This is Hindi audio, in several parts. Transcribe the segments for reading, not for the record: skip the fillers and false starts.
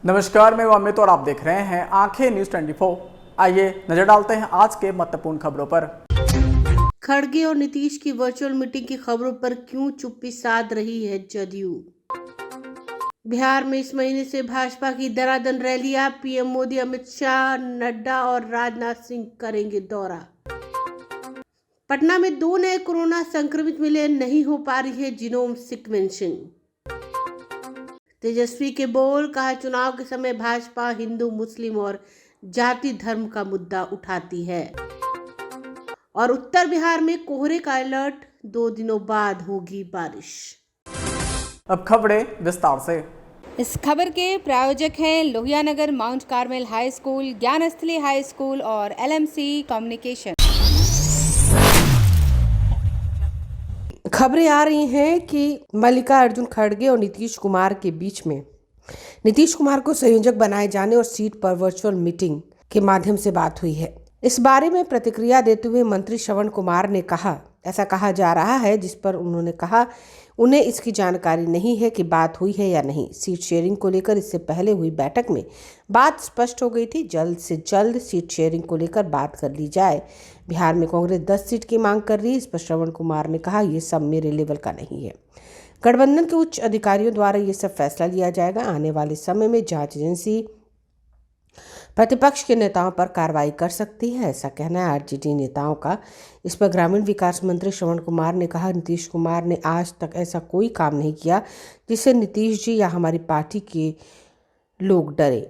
नमस्कार, मैं अमित और आप देख रहे हैं आंखें न्यूज 24। आइए नजर डालते हैं आज के महत्वपूर्ण खबरों पर। खड़गे और नीतीश की वर्चुअल मीटिंग की खबरों पर क्यों चुप्पी साध रही है जदयू। बिहार में इस महीने से भाजपा की दनादन रैलियां, पीएम मोदी, अमित शाह, नड्डा और राजनाथ सिंह करेंगे दौरा। पटना में 2 नए कोरोना संक्रमित मिले, नहीं हो पा रही है जीनोम सीक्वेंसिंग। तेजस्वी के बोल, कहा चुनाव के समय भाजपा हिंदू, मुस्लिम और जाति धर्म का मुद्दा उठाती है। और उत्तर बिहार में कोहरे का अलर्ट, 2 दिनों बाद होगी बारिश। अब खबरें विस्तार से। इस खबर के प्रायोजक हैं Lohianagar mount Carmel high school, Gyansthali high school और एलएमसी कम्युनिकेशन। खबरें आ रही हैं कि मल्लिकार्जुन खड़गे और नीतीश कुमार के बीच में नीतीश कुमार को संयोजक बनाए जाने और सीट पर वर्चुअल मीटिंग के माध्यम से बात हुई है। इस बारे में प्रतिक्रिया देते हुए मंत्री श्रवण कुमार ने कहा, ऐसा कहा जा रहा है, जिस पर उन्होंने कहा उन्हें इसकी जानकारी नहीं है कि बात हुई है या नहीं। सीट शेयरिंग को लेकर इससे पहले हुई बैठक में बात स्पष्ट हो गई थी, जल्द से जल्द सीट शेयरिंग को लेकर बात कर ली जाए। बिहार में कांग्रेस 10 सीट की मांग कर रही है। इस पर श्रवण कुमार ने कहा, ये सब मेरे लेवल का नहीं है। गठबंधन के उच्च अधिकारियों द्वारा ये सब फैसला लिया जाएगा। आने वाले समय में जांच एजेंसी प्रतिपक्ष के नेताओं पर कार्रवाई कर सकती है, ऐसा कहना है आरजेडी नेताओं का। इस पर ग्रामीण विकास मंत्री श्रवण कुमार ने कहा, नीतीश कुमार ने आज तक ऐसा कोई काम नहीं किया जिससे नीतीश जी या हमारी पार्टी के लोग डरे।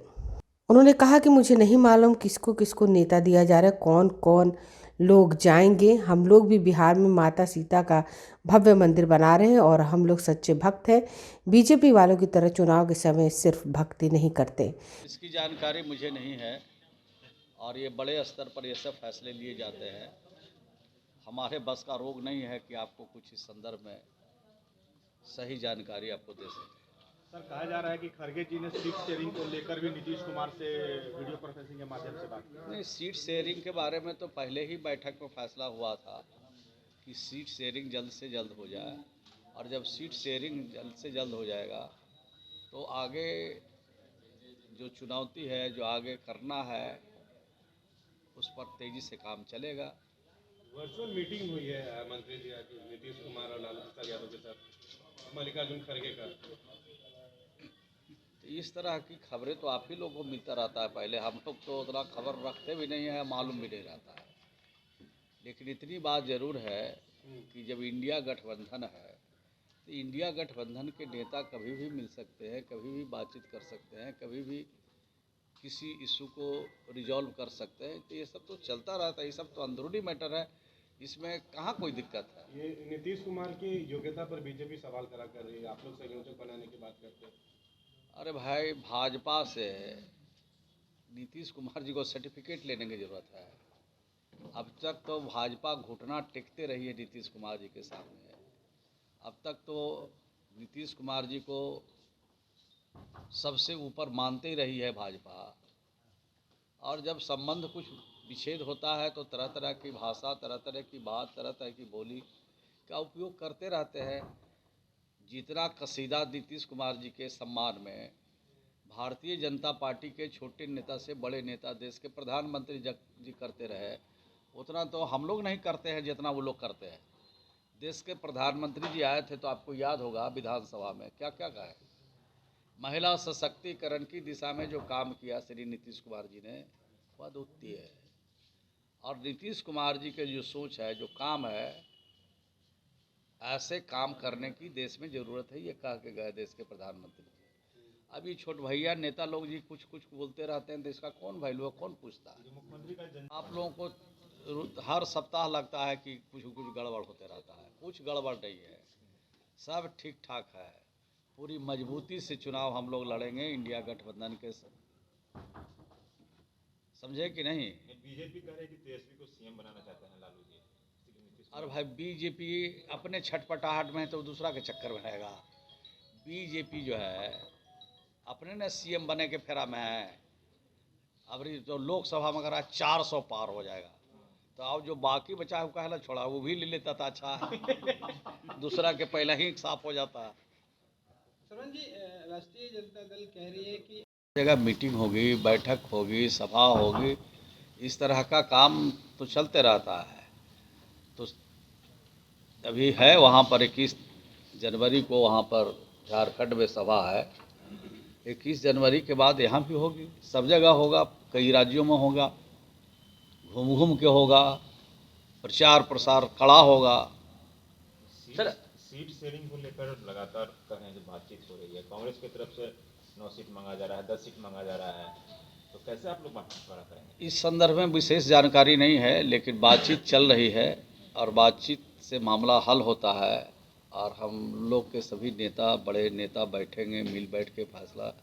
उन्होंने कहा कि मुझे नहीं मालूम किसको किसको नेता दिया जा रहा है, कौन कौन लोग जाएंगे। हम लोग भी बिहार में माता सीता का भव्य मंदिर बना रहे हैं और हम लोग सच्चे भक्त हैं। बीजेपी वालों की तरह चुनाव के समय सिर्फ भक्ति नहीं करते। इसकी जानकारी मुझे नहीं है और ये बड़े स्तर पर ये सब फैसले लिए जाते हैं। हमारे बस का रोग नहीं है कि आपको कुछ इस संदर्भ में सही जानकारी आपको दे सकें। सर, कहा जा रहा है कि खड़गे जी ने सीट शेयरिंग को लेकर भी नीतीश कुमार से वीडियो कॉन्फ्रेंसिंग के माध्यम से बात की। नहीं, सीट शेयरिंग के बारे में तो पहले ही बैठक में फैसला हुआ था कि सीट शेयरिंग जल्द से जल्द हो जाए, और जब सीट शेयरिंग जल्द से जल्द हो जाएगा तो आगे जो चुनौती है, जो आगे करना है, उस पर तेजी से काम चलेगा। वर्चुअल मीटिंग हुई है मंत्री जी नीतीश कुमार और लालू प्रसाद यादव के साथ, मल्लिकार्जुन खड़गे का। इस तरह की खबरें तो आप ही लोगों को मिलता रहता है। पहले हम लोग तो उतना खबर रखते भी नहीं है, मालूम भी नहीं रहता है। लेकिन इतनी बात ज़रूर है कि जब इंडिया गठबंधन है तो इंडिया गठबंधन के नेता कभी भी मिल सकते हैं, कभी भी बातचीत कर सकते हैं, कभी भी किसी इशू को रिजॉल्व कर सकते हैं। तो ये सब तो चलता रहता है, ये सब तो अंदरूनी मैटर है, इसमें कहाँ कोई दिक्कत है। ये नीतीश कुमार की योग्यता पर बीजेपी सवाल खड़ा कर रही है, आप लोग संयोजक बनाने की बात करते हैं। अरे भाई, भाजपा से नीतीश कुमार जी को सर्टिफिकेट लेने की ज़रूरत है। अब तक तो भाजपा घुटना टेकते रही है नीतीश कुमार जी के सामने। अब तक तो नीतीश कुमार जी को सबसे ऊपर मानते ही रही है भाजपा। और जब संबंध कुछ विच्छेद होता है तो तरह तरह की भाषा, तरह तरह की बात, तरह तरह की बोली का उपयोग करते रहते हैं। जितना कसीदा नीतीश कुमार जी के सम्मान में भारतीय जनता पार्टी के छोटे नेता से बड़े नेता, देश के प्रधानमंत्री जी करते रहे, उतना तो हम लोग नहीं करते हैं जितना वो लोग करते हैं। देश के प्रधानमंत्री जी आए थे तो आपको याद होगा विधानसभा में क्या क्या कहा है। महिला सशक्तिकरण की दिशा में जो काम किया श्री नीतीश कुमार जी ने, वह अद्वितीय है। और नीतीश कुमार जी के जो सोच है, जो काम है, ऐसे काम करने की देश में ज़रूरत है, ये कह के गए देश के प्रधानमंत्री। अभी छोट भैया नेता लोग जी कुछ कुछ बोलते रहते हैं तो इसका कौन वैल्यू है, कौन पूछता है। आप लोगों को हर सप्ताह लगता है कि कुछ कुछ गड़बड़ होते रहता है। कुछ गड़बड़ नहीं है, सब ठीक ठाक है। पूरी मजबूती से चुनाव हम लोग लड़ेंगे इंडिया गठबंधन के। समझे कि नहीं। बीजेपी कह रही है कि तेजस्वी को सीएम बनाना चाहते हैं लालू जी। और भाई, बीजेपी अपने छटपटाहट में तो दूसरा के चक्कर में रहेगा। बीजेपी जो है अपने ने सीएम बने के फेरा में है। अब तो लोकसभा में अगर 400 पार हो जाएगा तो अब जो बाकी बचा है कहला छोड़ा, वो भी ले लेता था। अच्छा दूसरा के पहले ही साफ हो जाता। श्रवण जी, राष्ट्रीय जनता दल कह रही है कि जगह मीटिंग होगी, बैठक होगी, सभा होगी, इस तरह का काम तो चलते रहता है। तो अभी है वहाँ पर 21 जनवरी को वहाँ पर झारखंड में सभा है। 21 जनवरी के बाद यहाँ भी होगी, सब जगह होगा, कई राज्यों में होगा, घूम घूम के होगा, प्रचार प्रसार कड़ा होगा। सर सीट शेयरिंग को लेकर लगातार कहें जो बातचीत हो रही है, कांग्रेस की तरफ से 9 सीट मांगा जा रहा है, 10 सीट मांगा जा रहा है, तो कैसे आप लोग बड़ा करेंगे? इस संदर्भ में विशेष जानकारी नहीं है, लेकिन बातचीत चल रही है और बातचीत से मामला हल होता है और हम लोग के सभी नेता, बड़े नेता बैठेंगे, मिल बैठ के फैसला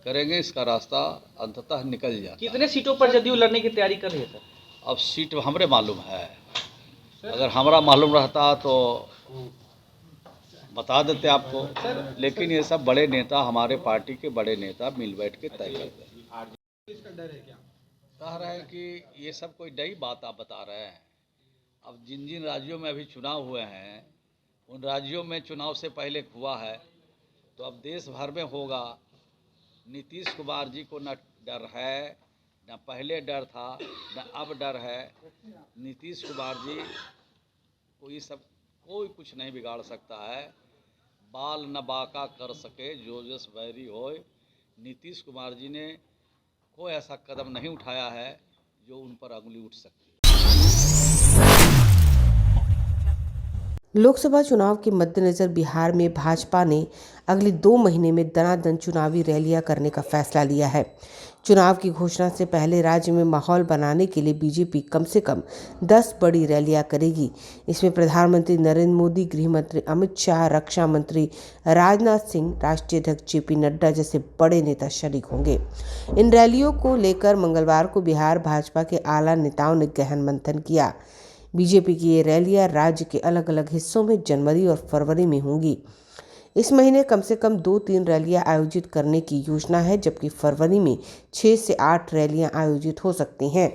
करेंगे, इसका रास्ता अंततः निकल जाता है। कितने सीटों पर जदयू लड़ने की तैयारी कर रही है सर? अब सीट हमरे मालूम है, अगर हमारा मालूम रहता तो बता देते आपको, लेकिन ये सब बड़े नेता, हमारे पार्टी के बड़े नेता मिल बैठ के तय करते हैं। कह रहे हैं कि ये सब कोई नई बात आप बता रहे हैं। अब जिन जिन राज्यों में अभी चुनाव हुए हैं, उन राज्यों में चुनाव से पहले हुआ है, तो अब देश भर में होगा। नीतीश कुमार जी को न डर है, न पहले डर था, न अब डर है। नीतीश कुमार जी को ये सब कोई कुछ नहीं बिगाड़ सकता है। बाल न बाका कर सके जो जस बैरी होय। नीतीश कुमार जी ने कोई ऐसा कदम नहीं उठाया है जो उन पर अंगुली उठ सकती है। लोकसभा चुनाव के मद्देनजर बिहार में भाजपा ने अगले 2 महीने में दनादन चुनावी रैलियां करने का फैसला लिया है। चुनाव की घोषणा से पहले राज्य में माहौल बनाने के लिए बीजेपी कम से कम 10 बड़ी रैलियां करेगी। इसमें प्रधानमंत्री नरेंद्र मोदी, गृह मंत्री अमित शाह, रक्षा मंत्री राजनाथ सिंह, राष्ट्रीय अध्यक्ष जेपी नड्डा जैसे बड़े नेता शरीक होंगे। इन रैलियों को लेकर मंगलवार को बिहार भाजपा के आला नेताओं ने गहन मंथन किया। बीजेपी की ये रैलियां राज्य के अलग अलग हिस्सों में जनवरी और फरवरी में होंगी। इस महीने कम से कम 2-3 रैलियां आयोजित करने की योजना है, जबकि फरवरी में 6 से 8 रैलियां आयोजित हो सकती हैं।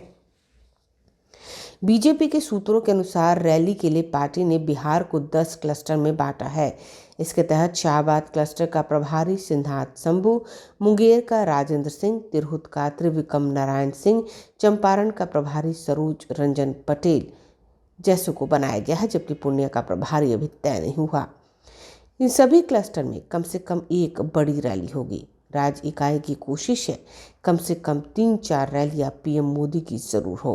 बीजेपी के सूत्रों के अनुसार रैली के लिए पार्टी ने बिहार को 10 क्लस्टर में बांटा है। इसके तहत शाहबाद क्लस्टर का प्रभारी सिद्धार्थ शंभू, मुंगेर का राजेंद्र सिंह, तिरहुत का त्रिविक्रम नारायण सिंह, चंपारण का प्रभारी सरोज रंजन पटेल जैसों को बनाया गया है, जबकि पूर्णिया का प्रभारी अभी तय नहीं हुआ। इन सभी क्लस्टर में कम से कम एक बड़ी रैली होगी। राज्य इकाई की कोशिश है कम से कम 3-4 रैलियां पीएम मोदी की जरूर हो।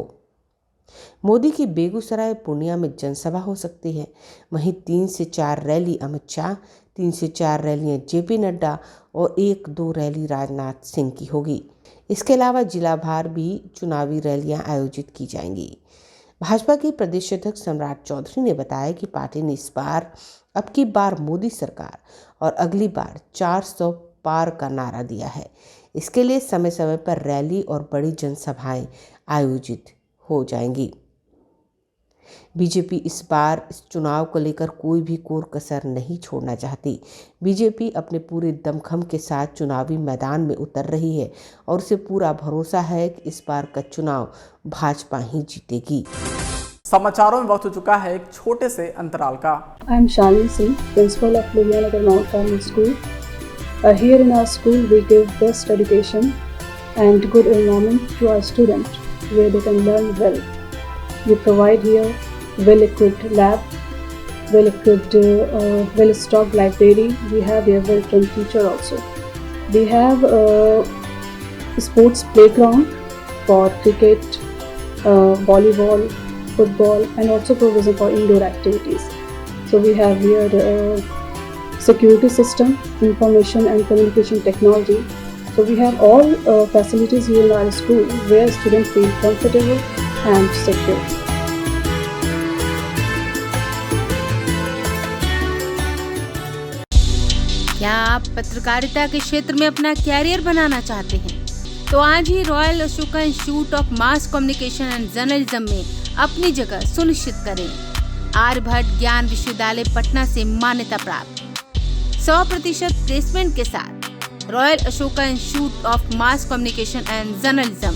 मोदी की बेगूसराय, पूर्णिया में जनसभा हो सकती है। वहीं 3 से 4 रैली अमित शाह, 3 से 4 रैलियां जेपी नड्डा और 1-2 रैली राजनाथ सिंह की होगी। इसके अलावा जिला भर भी चुनावी रैलियां आयोजित की जाएंगी। भाजपा के प्रदेश अध्यक्ष सम्राट चौधरी ने बताया कि पार्टी ने इस बार अब की बार मोदी सरकार और अगली बार 400 पार का नारा दिया है। इसके लिए समय समय पर रैली और बड़ी जनसभाएं आयोजित हो जाएंगी। बीजेपी इस बार इस चुनाव को लेकर कोई भी कोर कसर नहीं छोड़ना चाहती। बीजेपी अपने पूरे दमखम के साथ चुनावी मैदान में उतर रही है और उसे पूरा भरोसा है कि इस बार का चुनाव भाजपा ही जीतेगी। समाचारों में वक्त हो चुका है एक छोटे से अंतराल का। I am Shalini Singh, principal of Lohianagar Mount Carmel School. Here in our school, we give best education and good environment to our students, where they can learn well. We provide here well-equipped lab, well-equipped, well-stocked library. We have here well-trained teacher also. We have a sports playground for cricket, volleyball, football, and also provision for indoor activities. So we have here security system, information and communication technology. So we have all facilities here in our school where students feel comfortable and secure. क्या आप पत्रकारिता के क्षेत्र में अपना कैरियर बनाना चाहते हैं? तो आज ही royal Ashoka institute of mass communication and journalism में अपनी जगह सुनिश्चित करें। आर्यभट्ट ज्ञान विश्वविद्यालय पटना से मान्यता प्राप्त 100% प्लेसमेंट के साथ royal Ashoka institute of mass communication and journalism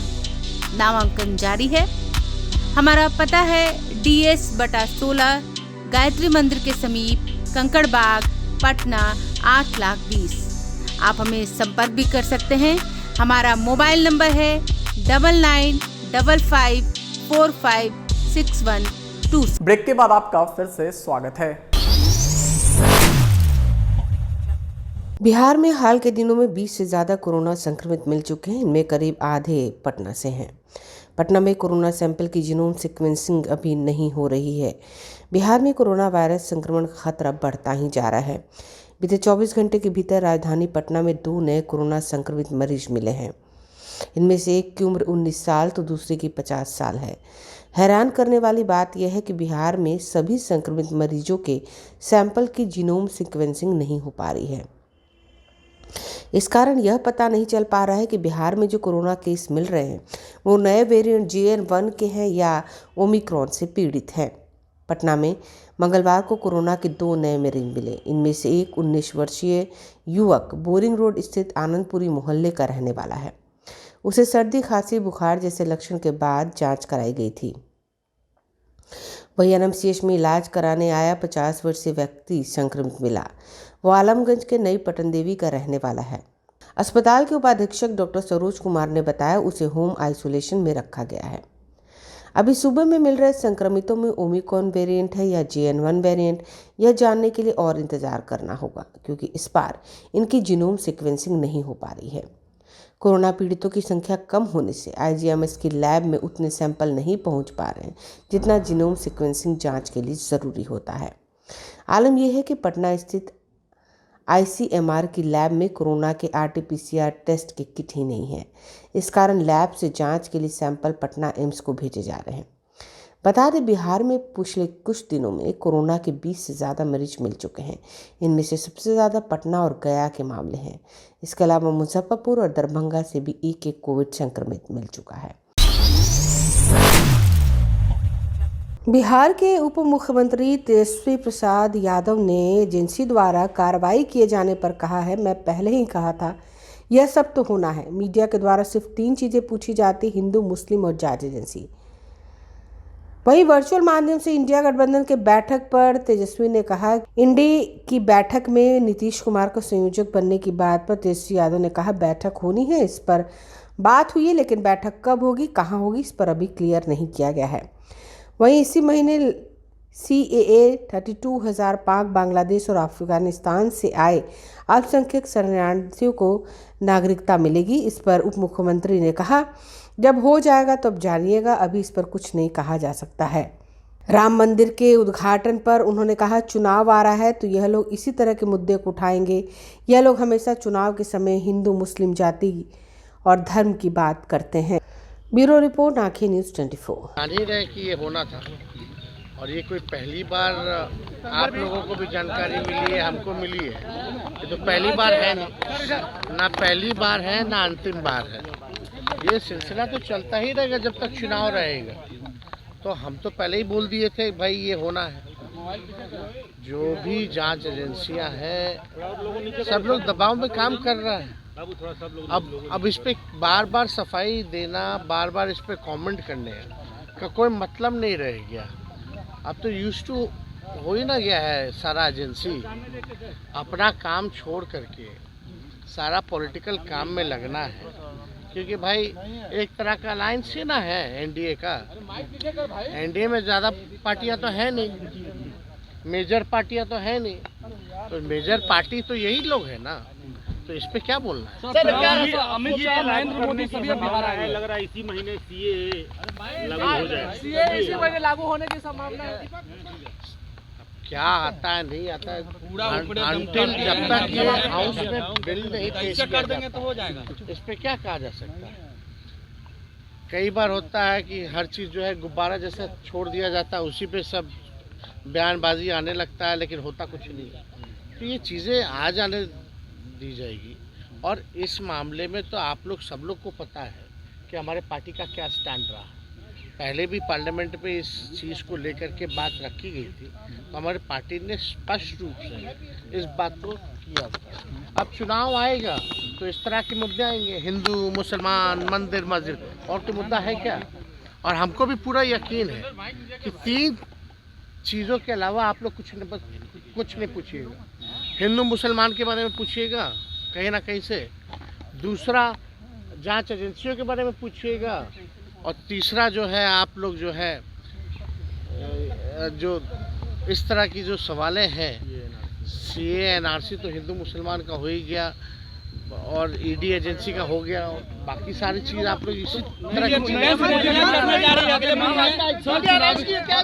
नामांकन जारी है। हमारा पता है DS/16 गायत्री मंदिर के समीप, कंकड़ बाग, पटना 8,20,000। आप हमें संपर्क भी कर सकते हैं। हमारा मोबाइल नंबर है 9955456126। ब्रेक के बाद आपका फिर से स्वागत है। बिहार में हाल के दिनों में 20 से ज़्यादा कोरोना संक्रमित मिल चुके हैं। इनमें करीब आधे पटना से हैं। पटना में कोरोना सैंपल की जीनोम सीक्वेंसिंग अभी नहीं हो रही है। बिहार में कोरोना वायरस संक्रमण का खतरा बढ़ता ही जा रहा है। बीते 24 घंटे के भीतर राजधानी पटना में 2 नए कोरोना संक्रमित मरीज मिले हैं। इनमें से एक की उम्र 19 साल तो दूसरे की 50 साल है। हैरान करने वाली बात यह है कि बिहार में सभी संक्रमित मरीजों के सैंपल की जीनोम सीक्वेंसिंग नहीं हो पा रही है। इस कारण यह पता नहीं चल पा रहा है कि बिहार में जो कोरोना केस मिल रहे हैं वो नए वेरिएंट JN.1 के हैं या ओमिक्रॉन से पीड़ित हैं। पटना में मंगलवार को कोरोना के 2 नए मरीज मिले। इनमें से एक 19 वर्षीय युवक बोरिंग रोड स्थित आनंदपुरी मोहल्ले का रहने वाला है। उसे सर्दी, खांसी, बुखार जैसे लक्षण के बाद जांच कराई गई थी। वही NMCH में इलाज कराने आया 50 वर्षीय व्यक्ति संक्रमित मिला। वो आलमगंज के नई पटनदेवी का रहने वाला है। अस्पताल के उपाधीक्षक डॉक्टर सरोज कुमार ने बताया उसे होम आइसोलेशन में रखा गया है। अभी सुबह में मिल रहे संक्रमितों में ओमिक्रॉन वेरिएंट है या JN.1 वेरिएंट, यह जानने के लिए और इंतजार करना होगा, क्योंकि इस बार इनकी जीनोम सीक्वेंसिंग नहीं हो पा रही है। कोरोना पीड़ितों की संख्या कम होने से IGMS की लैब में उतने सैंपल नहीं पहुंच पा रहे हैं जितना जीनोम सीक्वेंसिंग जांच के लिए ज़रूरी होता है। आलम यह है कि पटना स्थित ICMR की लैब में कोरोना के RT-PCR टेस्ट के किट ही नहीं है। इस कारण लैब से जांच के लिए सैंपल पटना एम्स को भेजे जा रहे हैं। बता दें, बिहार में पिछले कुछ दिनों में कोरोना के 20 से ज़्यादा मरीज मिल चुके हैं। इनमें से सबसे ज़्यादा पटना और गया के मामले हैं। इसके अलावा मुजफ्फरपुर और दरभंगा से भी एक कोविड संक्रमित मिल चुका है। बिहार के उप मुख्यमंत्री तेजस्वी प्रसाद यादव ने एजेंसी द्वारा कार्रवाई किए जाने पर कहा है, मैं पहले ही कहा था यह सब तो होना है। मीडिया के द्वारा सिर्फ 3 चीज़ें पूछी जाती, हिंदू, मुस्लिम और जांच एजेंसी। वहीं वर्चुअल माध्यम से इंडिया गठबंधन के बैठक पर तेजस्वी ने कहा, इंडी की बैठक में नीतीश कुमार को संयोजक बनने की बात पर तेजस्वी यादव ने कहा बैठक होनी है, इस पर बात हुई है, लेकिन बैठक कब होगी, कहाँ होगी, इस पर अभी क्लियर नहीं किया गया है। वहीं इसी महीने CAA 32,000 पाक, बांग्लादेश और अफगानिस्तान से आए अल्पसंख्यक शरणार्थियों को नागरिकता मिलेगी। इस पर उप मुख्यमंत्री ने कहा, जब हो जाएगा तब जानिएगा, अभी इस पर कुछ नहीं कहा जा सकता है। राम मंदिर के उद्घाटन पर उन्होंने कहा, चुनाव आ रहा है तो यह लोग इसी तरह के मुद्दे को उठाएंगे। यह लोग हमेशा चुनाव के समय हिंदू, मुस्लिम, जाति और धर्म की बात करते हैं। ब्यूरो रिपोर्ट, आंखें न्यूज़ 24। जान ही रहे कि ये होना था और ये कोई पहली बार आप लोगों को भी जानकारी मिली है, हमको मिली है। ये तो पहली बार है नहीं, ना पहली बार है ना अंतिम बार है। ये सिलसिला तो चलता ही रहेगा जब तक चुनाव रहेगा। तो हम तो पहले ही बोल दिए थे भाई ये होना है। जो भी जांच एजेंसियां हैं सब लोग दबाव में काम कर रहा है। अब इस पे बार बार सफाई देना, बार बार इस पे कमेंट करने का कोई मतलब नहीं रह गया। अब तो यूज्ड टू हो ही ना गया है सारा एजेंसी अपना काम छोड़ करके सारा पॉलिटिकल काम में लगना है, क्योंकि भाई एक तरह का अलायंस ही ना है NDA का। NDA में ज़्यादा पार्टियां तो है नहीं, मेजर पार्टियां तो है नहीं, तो मेजर पार्टी तो यही लोग है ना, तो इस पे क्या बोलना है। अमित शाह, नरेंद्र मोदी सभी बिहार आए, लग रहा है इसी महीने CAA लागू हो जाए। CAA इसी महीने लागू होने की संभावना है। क्या आता है नहीं आता है अंतिम जब तक ये हाउस में बिल नहीं पेश किया जाता तो हो जाएगा। इस पे क्या कहा जा सकता है। कई बार होता है कि हर चीज़ जो है गुब्बारा जैसा छोड़ दिया जाता है, उसी पे सब बयानबाजी आने लगता है, लेकिन होता कुछ नहीं। तो ये चीज़ें आ जाने दी जाएगी। और इस मामले में तो आप लोग सब लोग को पता है कि हमारे पार्टी का क्या स्टैंड रहा। पहले भी पार्लियामेंट में इस चीज़ को लेकर के बात रखी गई थी, तो हमारी पार्टी ने स्पष्ट रूप से इस बात को किया। अब चुनाव आएगा तो इस तरह के मुद्दे आएंगे, हिंदू, मुसलमान, मंदिर, मस्जिद, और तो मुद्दा है क्या। और हमको भी पूरा यकीन है कि 3 चीज़ों के अलावा आप लोग कुछ नहीं पूछिएगा। हिंदू मुसलमान के बारे में पूछिएगा कहीं ना कहीं से। दूसरा, जांच एजेंसियों के बारे में पूछिएगा, और तीसरा जो है आप लोग जो है जो इस तरह की जो सवालें हैं, सीए एनआरसी तो हिंदू मुसलमान का हो ही गया और ईडी एजेंसी का हो गया, और बाकी सारी चीज़ आप लोग इसी तरह की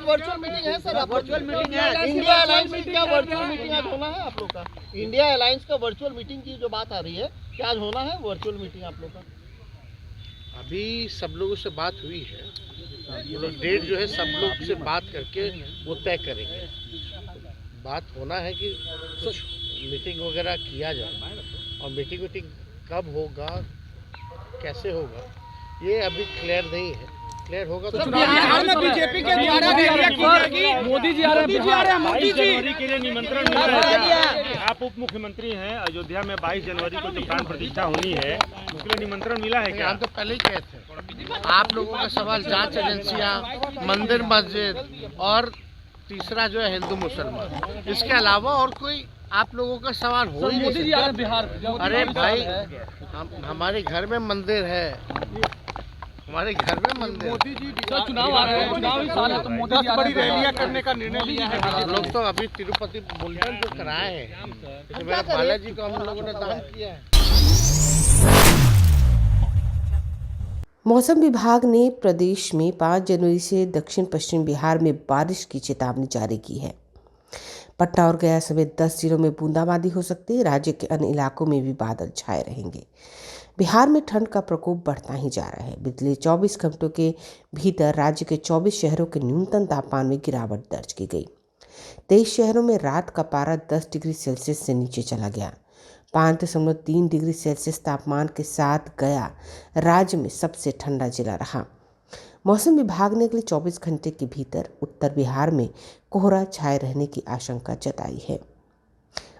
वर्चुअल मीटिंग है सर, वर्चुअल मीटिंग है। इंडिया अलायंस की क्या वर्चुअल मीटिंग आज होना है आप लोग का? इंडिया अलायंस का वर्चुअल मीटिंग की जो बात आ रही है, क्या आज होना है वर्चुअल मीटिंग आप लोग का? अभी सब लोगों से बात हुई है, वो लोग डेट जो है सब लोग से बात करके वो तय करेंगे। बात होना है कि मीटिंग वगैरह किया जाए, और मीटिंग कब होगा, कैसे होगा, ये अभी क्लियर नहीं है। क्लियर होगा तो बीजेपी के द्वारा मोदी जी आ रहे हैं, मोदी जी जनवरी के लिए निमंत्रण मिला है। आप उप मुख्यमंत्री हैं, अयोध्या में 22 जनवरी को जो प्राण प्रतिष्ठा होनी है उसके लिए निमंत्रण मिला है क्या? हम तो पहले ही कहे थे। आप लोगों का सवाल जांच एजेंसियां, मंदिर मस्जिद, और तीसरा जो है हिंदू मुसलमान, इसके अलावा और कोई आप लोगों का सवाल हो ही नहीं सकता। बिहार, अरे भाई, हमारे घर में मंदिर है, हमारे घर में मंदिर। मोदी जी चुनाव आ रहे हैं, चुनाव ही साल है तो मोदी जी बड़ी रैलियां करने का निर्णय लिया है। हम लोग तो अभी तिरुपति बुलेटिन जो कराए हैं, तो मेरे बालाजी को हम लोगों ने दान किया है। मौसम विभाग ने प्रदेश में 5 जनवरी से दक्षिण पश्चिम बिहार में बारिश की चेतावनी जारी की है। पटना और गया समेत 10 जिलों में बूंदाबांदी हो सकती है। राज्य के अन्य इलाकों में भी बादल छाए रहेंगे। बिहार में ठंड का प्रकोप बढ़ता ही जा रहा है। पिछले 24 घंटों के भीतर राज्य के 24 शहरों के न्यूनतम तापमान में गिरावट दर्ज की गई। 23 शहरों में रात का पारा 10 डिग्री सेल्सियस से नीचे चला गया। 5.3 डिग्री सेल्सियस तापमान के साथ गया राज्य में सबसे ठंडा जिला रहा। मौसम विभाग ने अगले 24 घंटे के भीतर उत्तर बिहार में कोहरा छाए रहने की आशंका जताई है।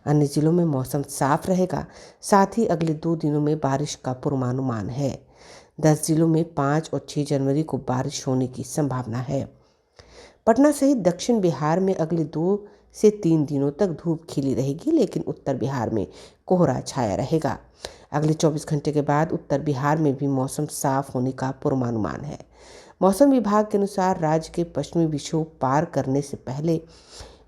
अन्य जिलों में मौसम साफ रहेगा। साथ ही अगले 2 दिनों में बारिश का पूर्वानुमान है। 10 जिलों में 5 और 6 जनवरी को बारिश होने की संभावना है। पटना सहित दक्षिण बिहार में अगले 2 से 3 दिनों तक धूप खिली रहेगी, लेकिन उत्तर बिहार में कोहरा छाया रहेगा। अगले 24 घंटे के बाद उत्तर बिहार में भी मौसम साफ होने का पूर्वानुमान है। मौसम विभाग के अनुसार राज्य के पश्चिमी विक्षोभ पार करने से पहले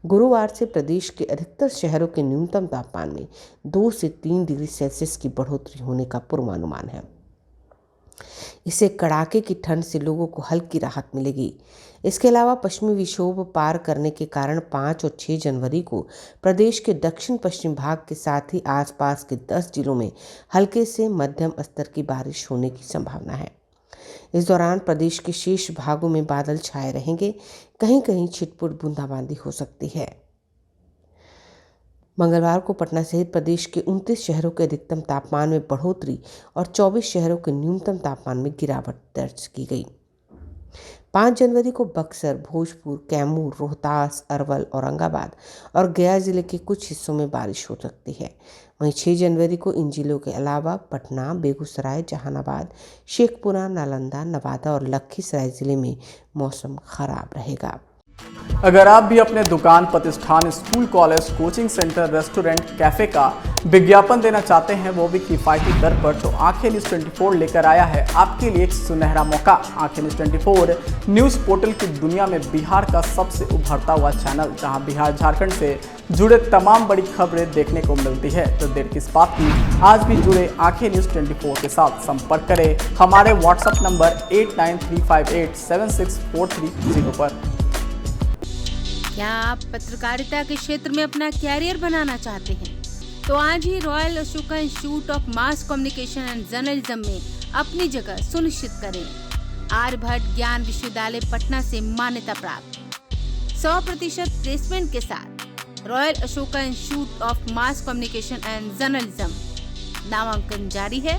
गुरुवार से प्रदेश के अधिकतर शहरों के न्यूनतम तापमान में 2 से 3 डिग्री सेल्सियस की बढ़ोतरी होने का पूर्वानुमान है। इससे कड़ाके की ठंड से लोगों को हल्की राहत मिलेगी। इसके अलावा पश्चिमी विक्षोभ पार करने के कारण 5 और 6 जनवरी को प्रदेश के दक्षिण पश्चिम भाग के साथ ही आसपास के 10 जिलों में हल्के से मध्यम स्तर की बारिश होने की संभावना है। इस दौरान प्रदेश के शेष भागों में बादल छाए रहेंगे। कहीं कहीं छिटपुट बूंदाबांदी हो सकती है। मंगलवार को पटना सहित प्रदेश के 29 शहरों के अधिकतम तापमान में बढ़ोतरी और 24 शहरों के न्यूनतम तापमान में गिरावट दर्ज की गई। 5 जनवरी को बक्सर, भोजपुर, कैमूर, रोहतास, अरवल, औरंगाबाद और गया जिले के कुछ हिस्सों में बारिश हो सकती है। वहीं 6 जनवरी को इन जिलों के अलावा पटना, बेगूसराय, जहानाबाद, शेखपुरा, नालंदा, नवादा और लखीसराय जिले में मौसम खराब रहेगा। अगर आप भी अपने दुकान, प्रतिष्ठान, school, college, coaching centre, restaurant, cafe का विज्ञापन देना चाहते हैं, वो भी किफ़ायती दर पर, तो आंखें न्यूज़ 24 लेकर आया है आपके लिए एक सुनहरा मौका। आंखें न्यूज़ 24 न्यूज़ पोर्टल की दुनिया में बिहार का सबसे उभरता हुआ चैनल, जहां बिहार झारखंड से जुड़े तमाम बड़ी खबरें देखने को मिलती है। तो देर किस बात की, आज भी जुड़े आंखें न्यूज़ 24 के साथ। संपर्क करें हमारे व्हाट्सएप नंबर 8935876430 पर। क्या आप पत्रकारिता के क्षेत्र में अपना कैरियर बनाना चाहते हैं? तो आज ही royal Ashoka institute of mass communication and journalism में अपनी जगह सुनिश्चित करें। आर्यभट्ट ज्ञान विश्वविद्यालय पटना से मान्यता प्राप्त 100% प्लेसमेंट के साथ royal Ashoka institute of mass communication and journalism नामांकन जारी है।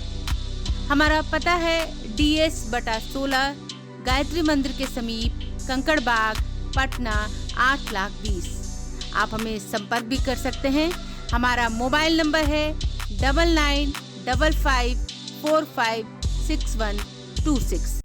हमारा पता है DS/16 गायत्री मंदिर के समीप, कंकड़बाग, पटना 8,20,000। आप हमें संपर्क भी कर सकते हैं। हमारा मोबाइल नंबर है 9955456126।